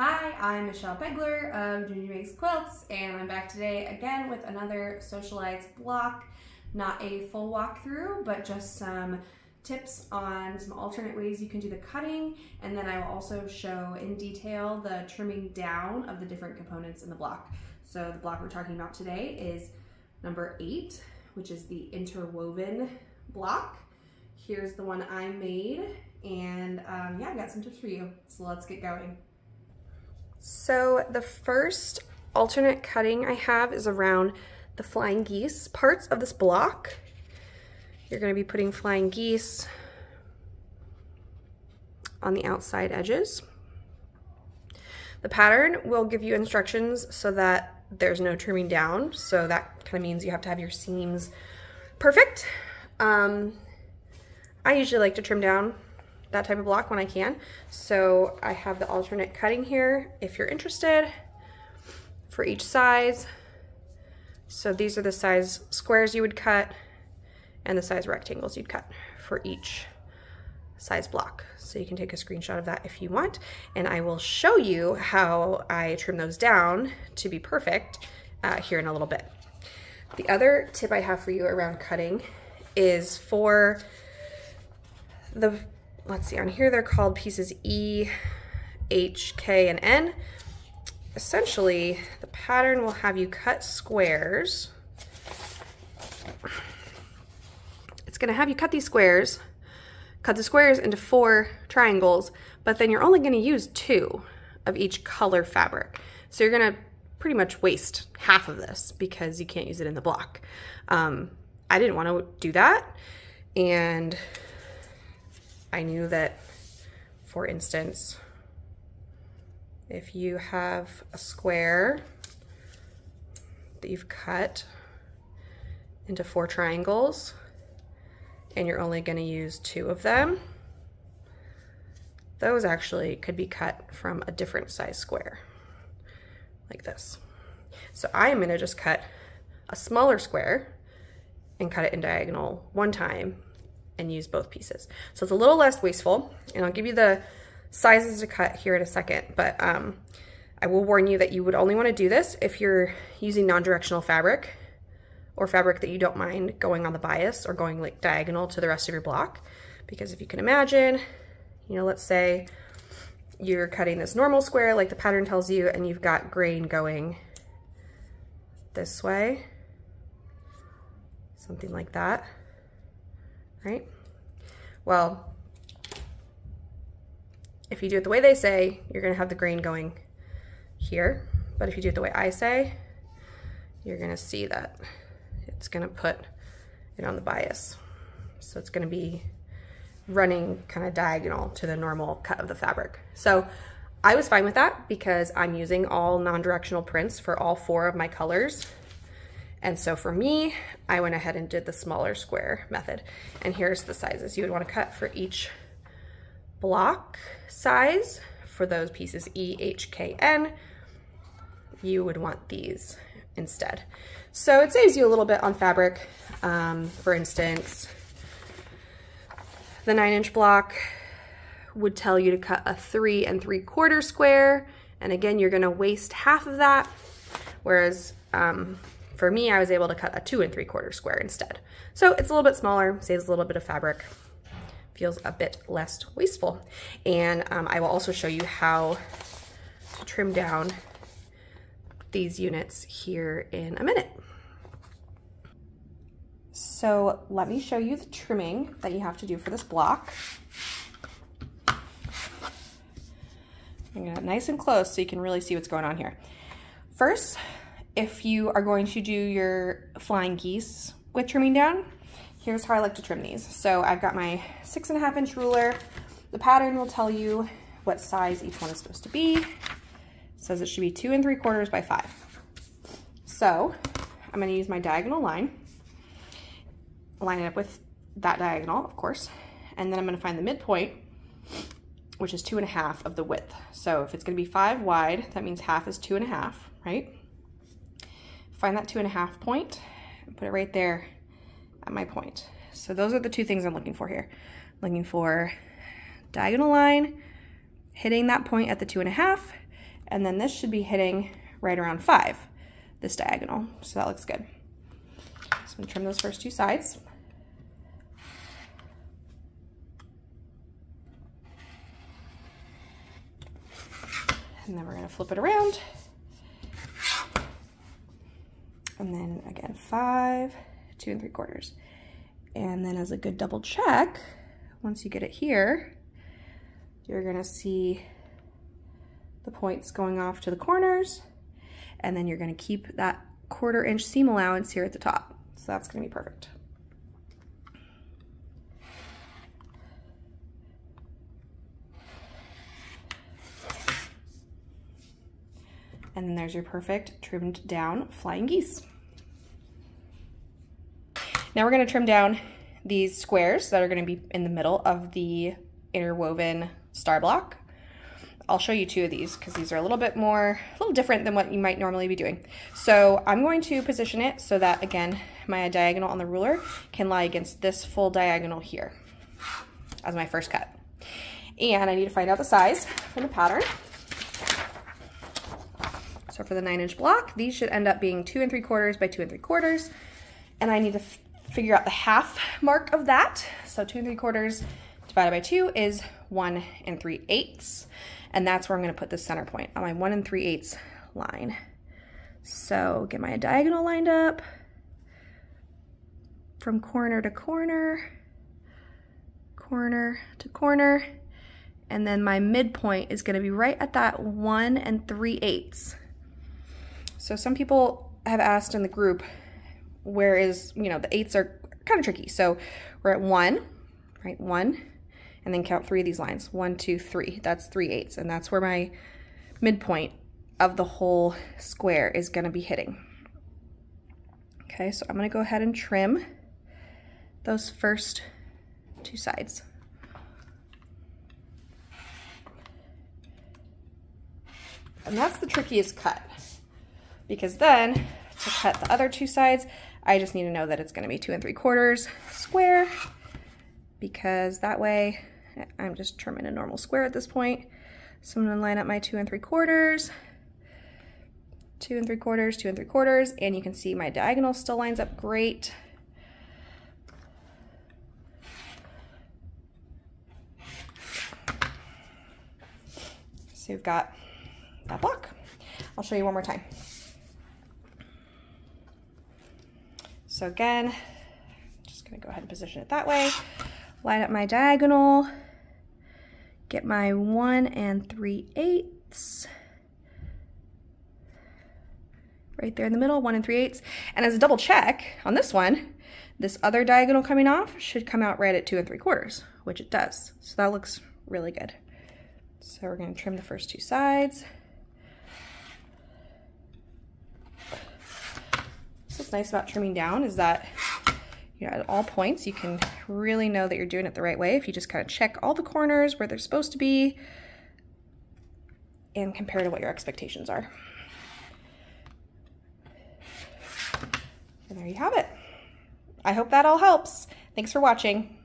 Hi, I'm Michelle Begler of Junior Makes Quilts, and I'm back today again with another Sewcialites block. Not a full walkthrough, but just some tips on some alternate ways you can do the cutting, and then I will also show in detail the trimming down of the different components in the block. So the block we're talking about today is number 8, which is the Interwoven block. Here's the one I made, and yeah, I've got some tips for you, so let's get going. So the first alternate cutting I have is around the flying geese parts of this block. You're going to be putting flying geese on the outside edges. The pattern will give you instructions so that there's no trimming down, so that kind of means you have to have your seams perfect. I usually like to trim down that type of block when I can, so I have the alternate cutting here if you're interested for each size. So these are the size squares you would cut and the size rectangles you'd cut for each size block. So you can take a screenshot of that if you want, and I will show you how I trim those down to be perfect here in a little bit. The other tip I have for you around cutting is for the, let's see, on here they're called pieces E, H, K, and N. Essentially, the pattern will have you cut squares. It's going to have you cut these squares, cut the squares into 4 triangles, but then you're only going to use 2 of each color fabric. So you're going to pretty much waste half of this because you can't use it in the block. I didn't want to do that, and I knew that, for instance, if you have a square that you've cut into 4 triangles and you're only going to use 2 of them, those actually could be cut from a different size square, like this. So I am going to just cut a smaller square and cut it in diagonal one time and use both pieces. So it's a little less wasteful, and I'll give you the sizes to cut here in a second, but I will warn you that you would only want to do this if you're using non-directional fabric or fabric that you don't mind going on the bias or going like diagonal to the rest of your block. Because if you can imagine, you know, let's say you're cutting this normal square like the pattern tells you, and you've got grain going this way, something like that. Right? Well, if you do it the way they say, you're going to have the grain going here. But if you do it the way I say, you're going to see that it's going to put it on the bias. So it's going to be running kind of diagonal to the normal cut of the fabric. So I was fine with that because I'm using all non-directional prints for all 4 of my colors. And so for me, I went ahead and did the smaller square method. And here's the sizes you would want to cut for each block size. For those pieces E, H, K, N, you would want these instead. So it saves you a little bit on fabric. For instance, the 9-inch block would tell you to cut a 3 3/4 square. And again, you're going to waste half of that. Whereas for me, I was able to cut a 2 3/4 square instead. So it's a little bit smaller, saves a little bit of fabric, feels a bit less wasteful. And I will also show you how to trim down these units here in a minute. So let me show you the trimming that you have to do for this block. I'm gonna get nice and close so you can really see what's going on here. First, if you are going to do your flying geese with trimming down, here's how I like to trim these. So I've got my 6.5-inch ruler. The pattern will tell you what size each one is supposed to be. It says it should be 2 3/4 by 5. So I'm going to use my diagonal line, line it up with that diagonal, of course, and then I'm going to find the midpoint, which is 2.5 of the width. So if it's going to be 5 wide, that means half is 2.5, right? Find that 2.5 point and put it right there at my point. So those are the 2 things I'm looking for here. I'm looking for diagonal line hitting that point at the 2.5, And then this should be hitting right around 5, this diagonal. So that looks good. So I'm gonna trim those first 2 sides. And then we're gonna flip it around. And then again, 5, 2 3/4. And then as a good double check, once you get it here, you're gonna see the points going off to the corners, and then you're gonna keep that 1/4 inch seam allowance here at the top. So that's gonna be perfect. And then there's your perfect trimmed down flying geese. Now we're gonna trim down these squares that are gonna be in the middle of the interwoven star block. I'll show you 2 of these because these are a little different than what you might normally be doing. So I'm going to position it so that, again, my diagonal on the ruler can lie against this full diagonal here as my first cut. And I need to find out the size for the pattern. So for the 9-inch block, these should end up being 2 3/4 by 2 3/4. And I need to figure out the half mark of that. So 2 3/4 divided by 2 is 1 3/8. And that's where I'm gonna put the center point on my 1 3/8 line. So get my diagonal lined up from corner to corner, corner to corner. And then my midpoint is gonna be right at that 1 3/8. So some people have asked in the group, where is, you know, the 8s are kind of tricky. So we're at 1, right, 1, and then count 3 of these lines, 1 2 3, that's 3/8, and that's where my midpoint of the whole square is gonna be hitting. Okay, so I'm gonna go ahead and trim those first 2 sides. And that's the trickiest cut, because then to cut the other 2 sides, I just need to know that it's gonna be 2 3/4 square, because that way I'm just trimming a normal square at this point. So I'm gonna line up my 2 3/4, 2 3/4, 2 3/4, and you can see my diagonal still lines up great. So you've got that block. I'll show you one more time. So again, just gonna go ahead and position it that way. Line up my diagonal, get my 1 3/8 right there in the middle, 1 3/8. And as a double check on this one, this other diagonal coming off should come out right at 2 3/4, which it does. So that looks really good. So we're gonna trim the first 2 sides. What's nice about trimming down is that, you know, at all points you can really know that you're doing it the right way if you just kind of check all the corners where they're supposed to be and compare to what your expectations are. And there you have it. I hope that all helps. Thanks for watching.